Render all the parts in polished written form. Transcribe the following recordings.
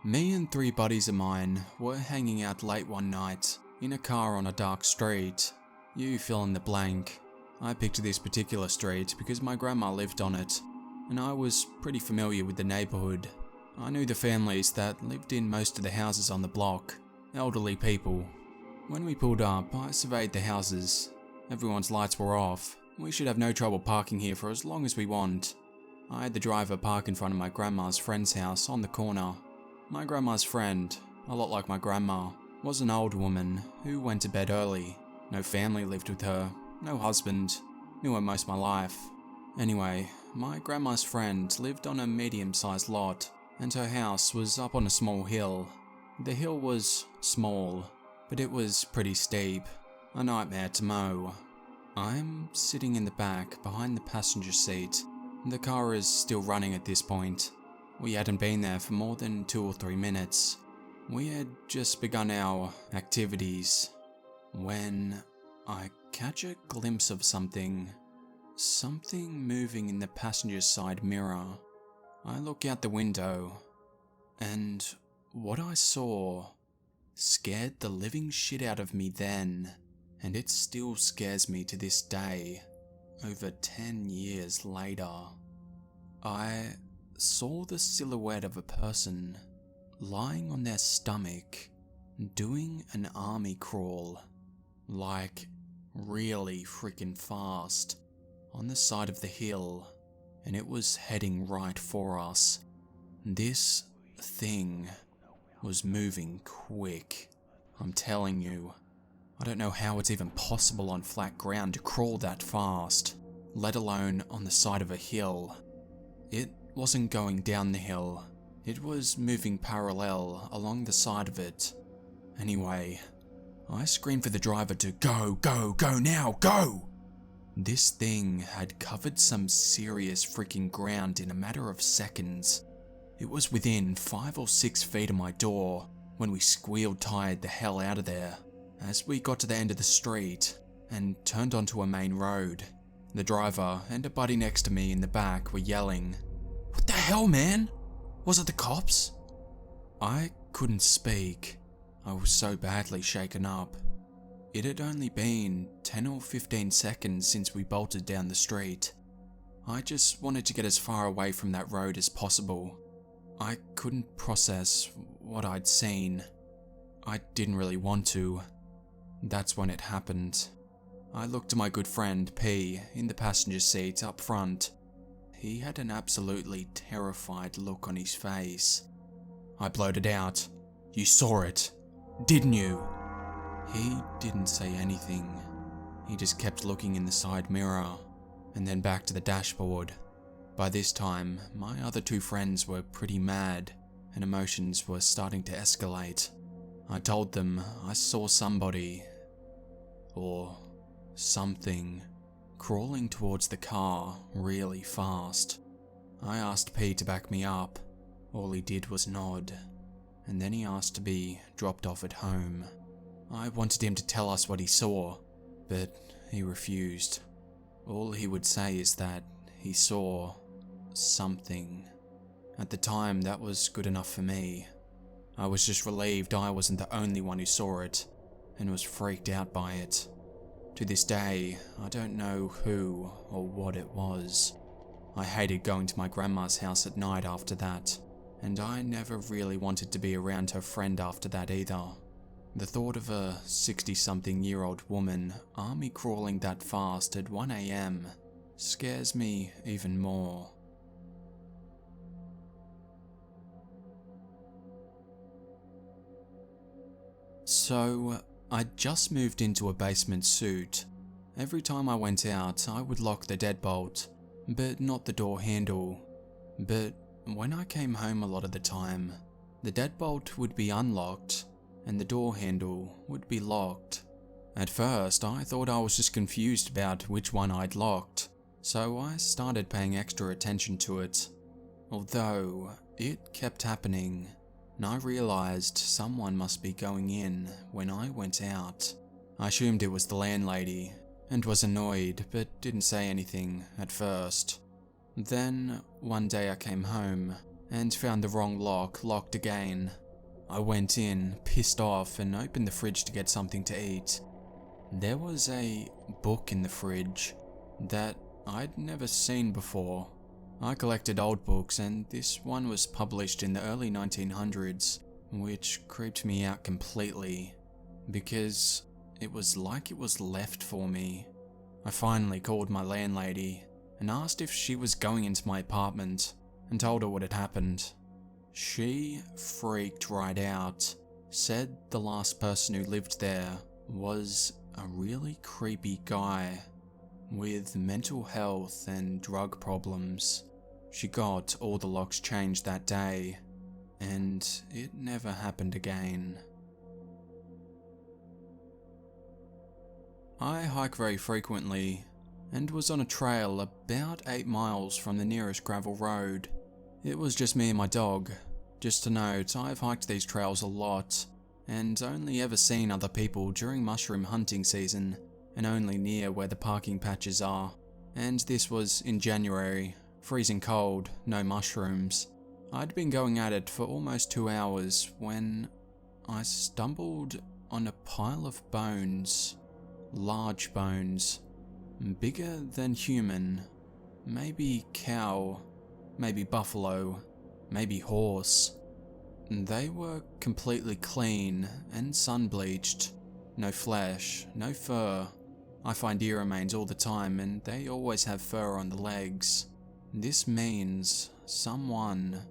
Me and three buddies of mine were hanging out late one night in a car on a dark street. You fill in the blank. I picked this particular street because my grandma lived on it, and I was pretty familiar with the neighbourhood. I knew the families that lived in most of the houses on the block, elderly people. When we pulled up, I surveyed the houses. Everyone's lights were off. We should have no trouble parking here for as long as we want. I had the driver park in front of my grandma's friend's house on the corner. My grandma's friend, a lot like my grandma, was an old woman who went to bed early. No family lived with her, no husband, knew her most of my life. Anyway, my grandma's friend lived on a medium-sized lot, and her house was up on a small hill. The hill was small, but it was pretty steep, a nightmare to mow. I'm sitting in the back behind the passenger seat. The car is still running at this point. We hadn't been there for more than 2 or 3 minutes. We had just begun our activities when I catch a glimpse of something moving in the passenger side mirror. I look out the window, and what I saw scared the living shit out of me then, and it still scares me to this day, over 10 years later. I saw the silhouette of a person lying on their stomach, doing an army crawl, like really freaking fast, on the side of the hill, and it was heading right for us. This thing was moving quick. I'm telling you, I don't know how it's even possible on flat ground to crawl that fast, let alone on the side of a hill. It wasn't going down the hill, it was moving parallel along the side of it. Anyway, I screamed for the driver to go now, go! This thing had covered some serious freaking ground in a matter of seconds. It was within 5 or 6 feet of my door when we squealed tired the hell out of there. As we got to the end of the street and turned onto a main road, the driver and a buddy next to me in the back were yelling, "What the hell, man? Was it the cops?" I couldn't speak. I was so badly shaken up. It had only been 10 or 15 seconds since we bolted down the street. I just wanted to get as far away from that road as possible. I couldn't process what I'd seen. I didn't really want to. That's when it happened. I looked at my good friend P in the passenger seat up front. He had an absolutely terrified look on his face. I blurted out, "You saw it, didn't you?" He didn't say anything. He just kept looking in the side mirror, and then back to the dashboard. By this time, my other 2 friends were pretty mad, and emotions were starting to escalate. I told them I saw somebody, or something, crawling towards the car really fast. I asked P to back me up. All he did was nod, and then he asked to be dropped off at home. I wanted him to tell us what he saw, but he refused. All he would say is that he saw something. At the time, that was good enough for me. I was just relieved I wasn't the only one who saw it, and was freaked out by it. To this day, I don't know who or what it was. I hated going to my grandma's house at night after that, and I never really wanted to be around her friend after that either. The thought of a 60-something-year-old woman army crawling that fast at 1 a.m. scares me even more. So, I just moved into a basement suite. Every time I went out, I would lock the deadbolt, but not the door handle. But when I came home a lot of the time, the deadbolt would be unlocked, and the door handle would be locked. At first, I thought I was just confused about which one I'd locked, so I started paying extra attention to it. Although, it kept happening, and I realised someone must be going in when I went out. I assumed it was the landlady, and was annoyed but didn't say anything at first. Then, one day I came home, and found the wrong lock locked again. I went in, pissed off, and opened the fridge to get something to eat. There was a book in the fridge that I'd never seen before. I collected old books, and this one was published in the early 1900s, which creeped me out completely, because it was like it was left for me. I finally called my landlady and asked if she was going into my apartment, and told her what had happened. She freaked right out, said the last person who lived there was a really creepy guy with mental health and drug problems. She got all the locks changed that day, and it never happened again. I hike very frequently, and was on a trail about 8 miles from the nearest gravel road. It was just me and my dog. Just to note, I've hiked these trails a lot, and only ever seen other people during mushroom hunting season, and only near where the parking patches are. And this was in January, freezing cold, no mushrooms. I'd been going at it for almost 2 hours when I stumbled on a pile of bones. Large bones, bigger than human, maybe cow, maybe buffalo, maybe horse. They were completely clean and sun-bleached. No flesh, no fur. I find deer remains all the time, and they always have fur on the legs. This means someone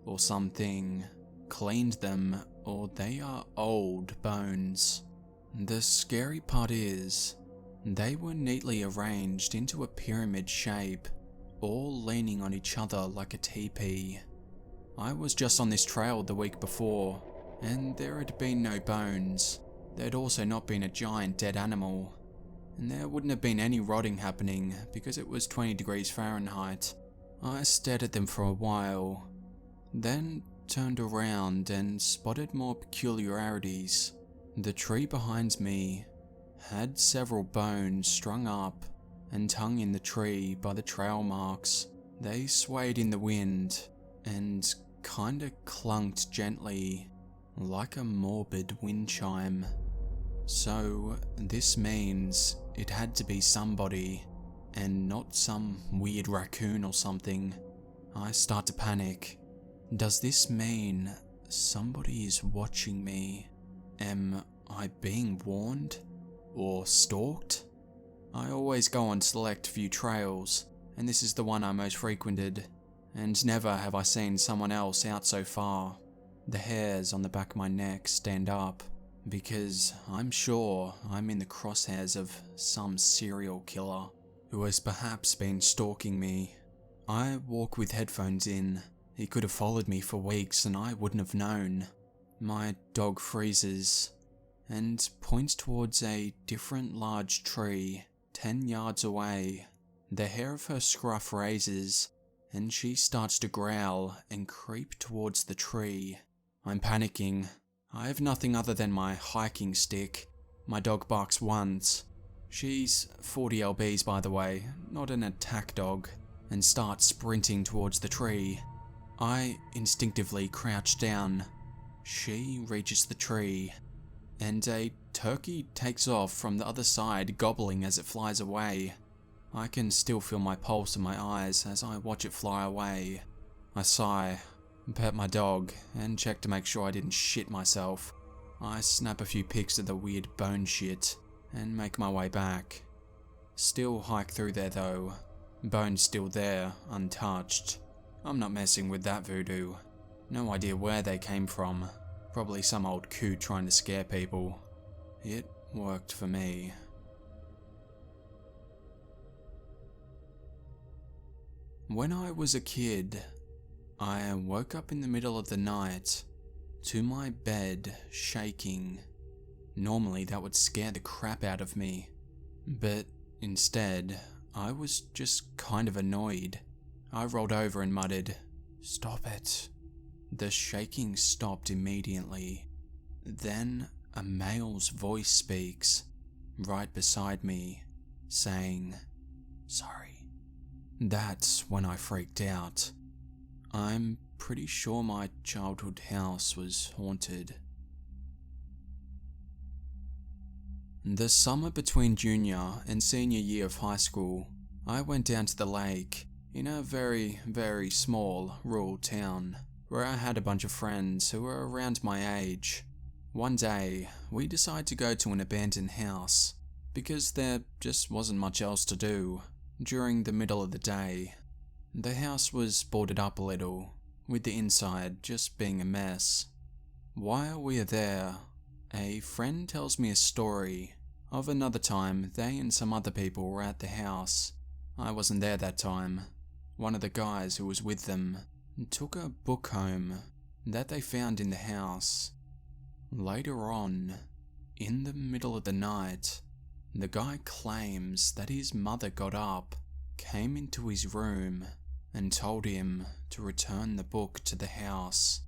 or something cleaned them, or they are old bones. The scary part is, they were neatly arranged into a pyramid shape, all leaning on each other like a teepee. I was just on this trail the week before, and there had been no bones. There had also not been a giant dead animal, and there wouldn't have been any rotting happening because it was 20 degrees Fahrenheit. I stared at them for a while, then turned around and spotted more peculiarities. The tree behind me had several bones strung up and hung in the tree by the trail marks. They swayed in the wind and kinda clunked gently, like a morbid wind chime. So this means it had to be somebody, and not some weird raccoon or something. I start to panic. Does this mean somebody is watching me? Am I being warned? Or stalked? I always go on select few trails, and this is the one I most frequented, and never have I seen someone else out so far. The hairs on the back of my neck stand up, because I'm sure I'm in the crosshairs of some serial killer who has perhaps been stalking me. I walk with headphones in. He could have followed me for weeks and I wouldn't have known. My dog freezes and points towards a different large tree 10 yards away. The hair of her scruff raises and she starts to growl and creep towards the tree. I'm panicking. I have nothing other than my hiking stick. My dog barks once. She's 40 lbs by the way, not an attack dog, and starts sprinting towards the tree. I instinctively crouch down. She reaches the tree, and a turkey takes off from the other side, gobbling as it flies away. I can still feel my pulse in my eyes as I watch it fly away. I sigh, pet my dog, and check to make sure I didn't shit myself. I snap a few pics of the weird bone shit, and make my way back. Still hike through there though. Bone's still there, untouched. I'm not messing with that voodoo. No idea where they came from. Probably some old coot trying to scare people. It worked for me. When I was a kid, I woke up in the middle of the night to my bed shaking. Normally that would scare the crap out of me, but instead I was just kind of annoyed. I rolled over and muttered, "Stop it." The shaking stopped immediately. Then a male's voice speaks right beside me, saying, "Sorry." That's when I freaked out. I'm pretty sure my childhood house was haunted. The summer between junior and senior year of high school, I went down to the lake in a very, very small rural town where I had a bunch of friends who were around my age. One day, we decided to go to an abandoned house because there just wasn't much else to do during the middle of the day. The house was boarded up a little, with the inside just being a mess. While we are there, a friend tells me a story of another time they and some other people were at the house. I wasn't there that time. One of the guys who was with them took a book home that they found in the house. Later on, in the middle of the night, the guy claims that his mother got up, came into his room, and told him to return the book to the house.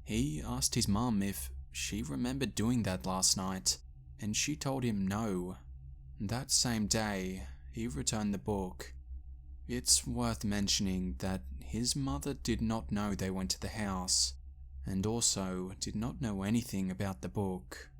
He asked his mum if she remembered doing that last night, and she told him no. That same day, he returned the book. It's worth mentioning that his mother did not know they went to the house, and also did not know anything about the book.